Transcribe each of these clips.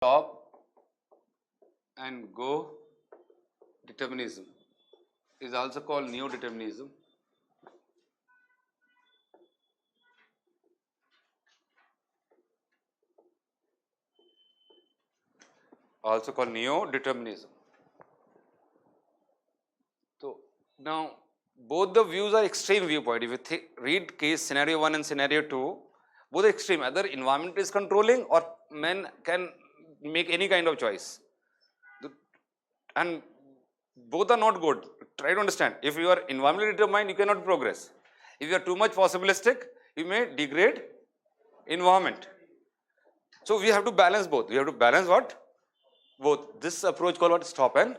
Stop and go determinism is also called neo-determinism. Also called neo-determinism. So now both the views are extreme viewpoint. If you read case scenario 1 and scenario 2, both are extreme. Either environment is controlling or men can make any kind of choice. And both are not good. Try to understand. If you are environmentally determined, you cannot progress. If you are too much possibilistic, you may degrade environment. So we have to balance both. We have to balance what? Both. This approach called what? Stop and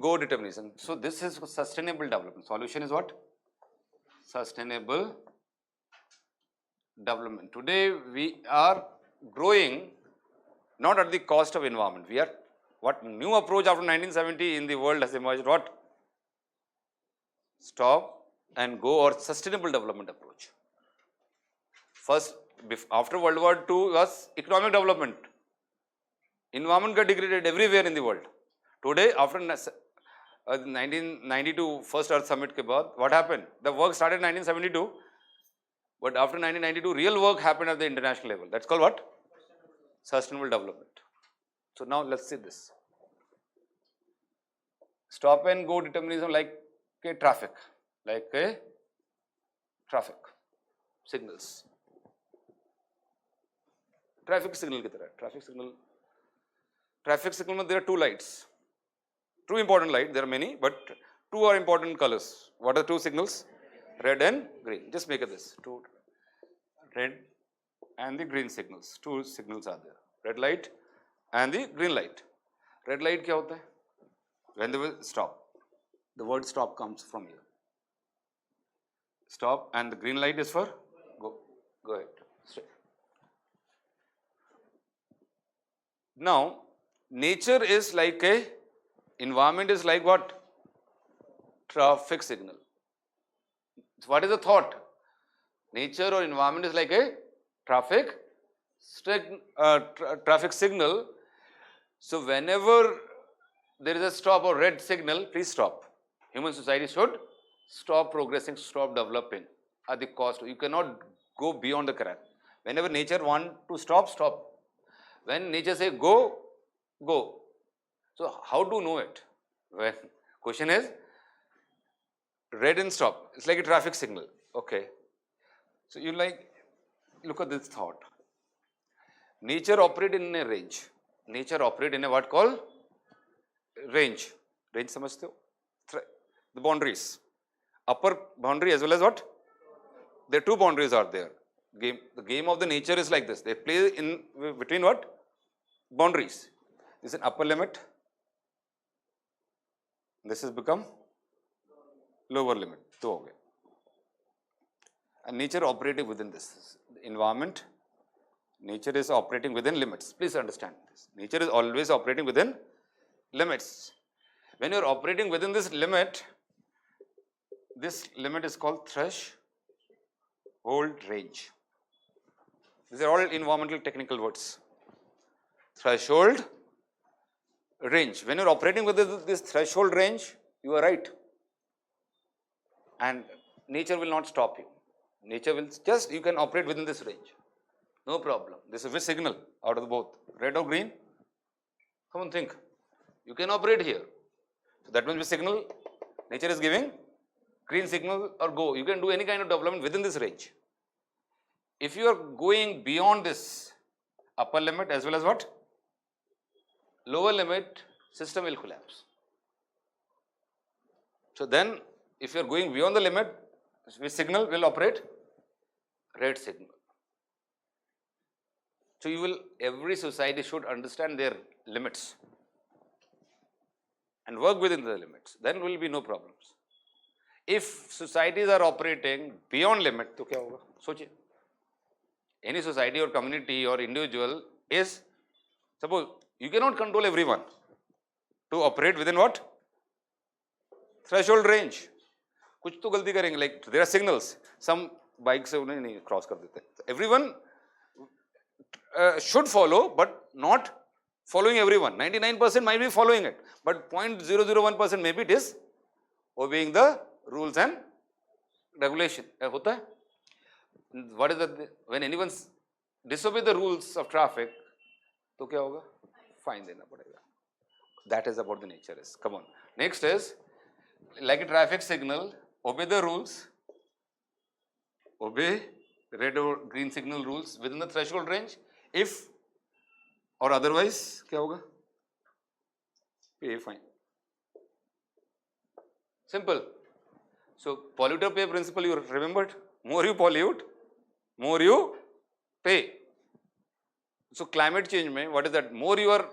go determinism. So this is sustainable development. Solution is what? Sustainable development. Today we are growing not at the cost of environment. We are what new approach after 1970 in the world has emerged? What? Stop and go or sustainable development approach. First, after World War II was economic development. Environment got degraded everywhere in the world. Today, after 1992 first Earth Summit ke baad, what happened? The work started in 1972, but after 1992, real work happened at the international level. That's called what? Sustainable development. So now let's see this. Stop and go determinism like a traffic signals. Traffic signal ki tarah. Traffic signal there are two lights. Two important lights. There are many, but two are important colors. What are two signals? Red and green. Just make it this. Two red and the green signals. Two signals are there. Red light and the green light. Red light kya hota hai? When they will stop. The word stop comes from here. Stop, and the green light is for go. Go ahead. Straight. Now, nature is like a environment is like what? Traffic signal. So what is the thought? Nature or environment is like a traffic signal. So whenever there is a stop or red signal, please stop. Human society should stop progressing, stop developing at the cost. You cannot go beyond the current. Whenever nature wants to stop, stop. When nature say go, go. So how to know it? When question is red and stop. It's like a traffic signal. Okay. So you look at this thought. Nature operate in a range. Nature operate in a what called range. Range samajhte ho? The boundaries. Upper boundary as well as what? There are two boundaries are there. The game of the nature is like this. They play in between what? Boundaries. This is an upper limit. This has become lower limit. Two ho gaye. And nature operating within this. The environment, nature is operating within limits. Please understand this. Nature is always operating within limits. When you are operating within this limit is called threshold range. These are all environmental technical words. Threshold range. When you are operating within this threshold range, you are right. And nature will not stop you. Nature will just, you can operate within this range. No problem. This is which signal out of the both? Red or green? Come on, think. You can operate here. So that means which signal? Nature is giving green signal or go. You can do any kind of development within this range. If you are going beyond this upper limit as well as what? Lower limit, system will collapse. So then, if you are going beyond the limit, which signal will operate? Red signal. So every society should understand their limits and work within the limits. Then will be no problems. If societies are operating beyond limit, तो क्या होगा? सोचिए. Any society or community or individual is, suppose you cannot control everyone to operate within what? Threshold range. कुछ तो गलती करेंगे. Like there are signals. Some bikes से उन्हें नहीं cross कर देते. Everyone should follow, but not following everyone. 99% might be following it, but 0.001% maybe it is obeying the rules and regulation. होता है? What is that? When anyone disobey the rules of traffic, तो क्या होगा? Fine देना पड़ेगा. That is about the nature is. Come on. Next is like a traffic signal. Obey the rules. Obey red or green signal rules within the threshold range. If or otherwise, क्या होगा? Pay fine. Simple. So polluter pay principle you remembered? More you pollute, more you pay. So climate change mein, what is that? More you are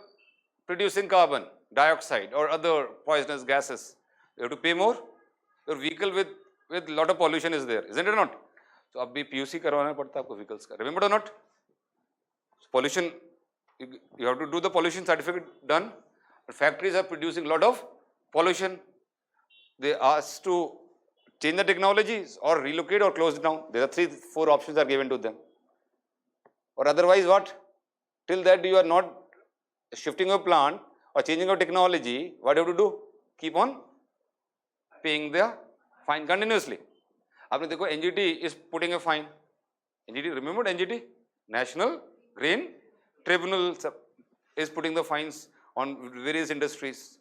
producing carbon dioxide or other poisonous gases, you have to pay more. Your vehicle with lot of pollution is there, isn't it or not? So अब भी PUC करवाना पड़ता है आपको vehicles का. Remember or not? So pollution, you have to do the pollution certificate done. Factories are producing lot of pollution. They asked to change the technologies or relocate or close it down. There are 3-4 options are given to them. Or otherwise what? Till that you are not shifting your plant or changing your technology, what you have to do? Keep on paying the fine continuously. आपने देखो NGT is putting a fine. NGT, remember NGT? National Green Tribunal is putting the fines on various industries,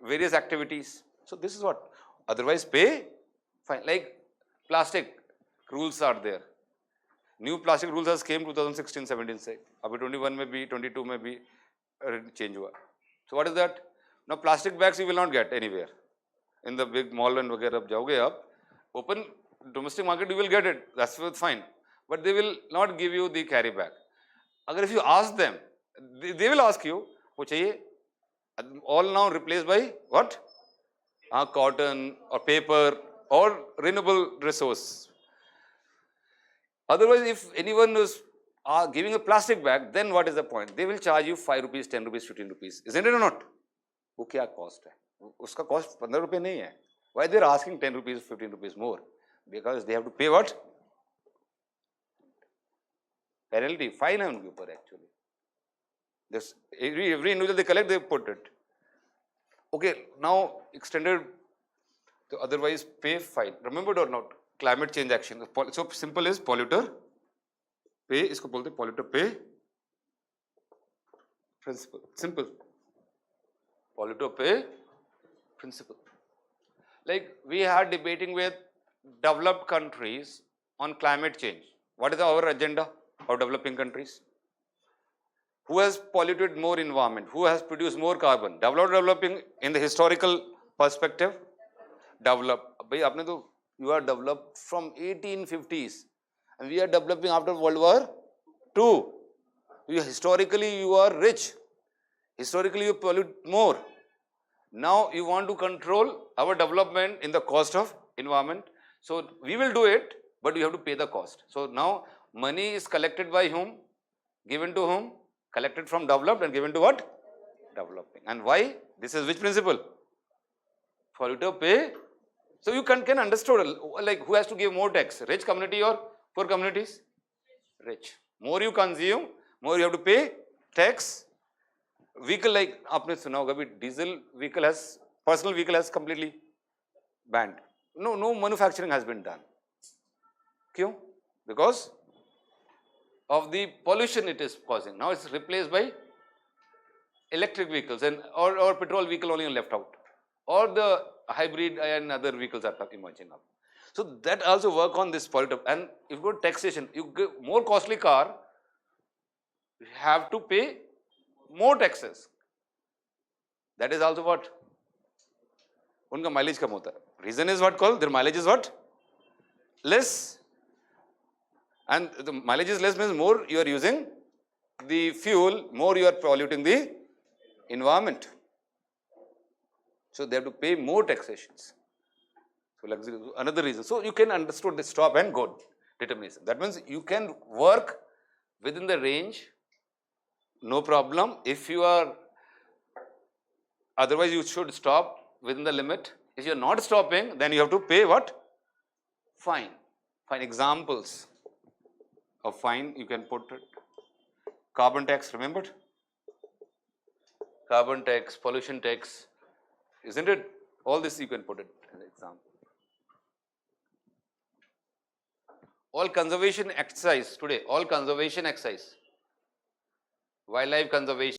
various activities. So this is what? Otherwise pay fine. Like plastic rules are there. New plastic rules has came 2016-17 से. अभी 21 में भी 22 में भी change हुआ. So what is that? Now plastic bags you will not get anywhere. In the big mall and वगैरह अब जाओगे आप, open domestic market you will get it. That's fine. But they will not give you the carry bag. अगर if you ask them, they will ask you, वो चाहिए, all now replaced by what? Cotton or paper or renewable resource. Otherwise, if anyone is giving a plastic bag, then what is the point? They will charge you 5 rupees, 10 rupees, 15 rupees. Isn't it or not? वो क्या cost है? उसका cost 15 रुपए नहीं है. Why they are asking 10 rupees, 15 rupees more? Because they have to pay what? Penalty, fine है उनके ऊपर actually. This every individual they collect, they put it. Okay, now extended to otherwise pay fine. Remembered or not? Climate change action. So simple is polluter pay. इसको बोलते हैं polluter pay principle. Simple. Polluter pay principle. Like we are debating with developed countries on climate change. What is our agenda of developing countries? Who has polluted more environment? Who has produced more carbon? Developing in the historical perspective. Develop. भाई आपने तो you are developed from 1850s and we are developing after World War II. Historically you are rich. Historically you pollute more. Now you want to control our development in the cost of environment. So we will do it, but you have to pay the cost. So now money is collected by whom? Given to whom? Collected from developed and given to what? Developing. And why? This is which principle? Polluter pay. So you can understand like who has to give more tax? Rich community or poor communities? Rich. More you consume, more you have to pay tax. Vehicle like आपने सुना होगा भी diesel vehicle has personal vehicle has completely banned. No manufacturing has been done. क्यों? Because of the pollution it is causing. Now it's replaced by electric vehicles and or petrol vehicle only left out. Or the hybrid and other vehicles are emerging up. So that also work on this polluter. And if you go to taxation, you get more costly car, you have to pay more taxes. That is also what? उनका mileage कम होता है. Reason is what called? Their mileage is what? Less. And the mileage is less means more you are using the fuel, more you are polluting the environment. So they have to pay more taxations. So like another reason. So you can understand the stop and go determinism. That means you can work within the range, no problem. If you are, otherwise you should stop within the limit. If you are not stopping, then you have to pay what? Fine. Fine. Examples of fine you can put it. Carbon tax, remembered? carbon tax, pollution tax, isn't it? All this you can put it as an example. All conservation exercise today, all conservation exercise, wildlife conservation.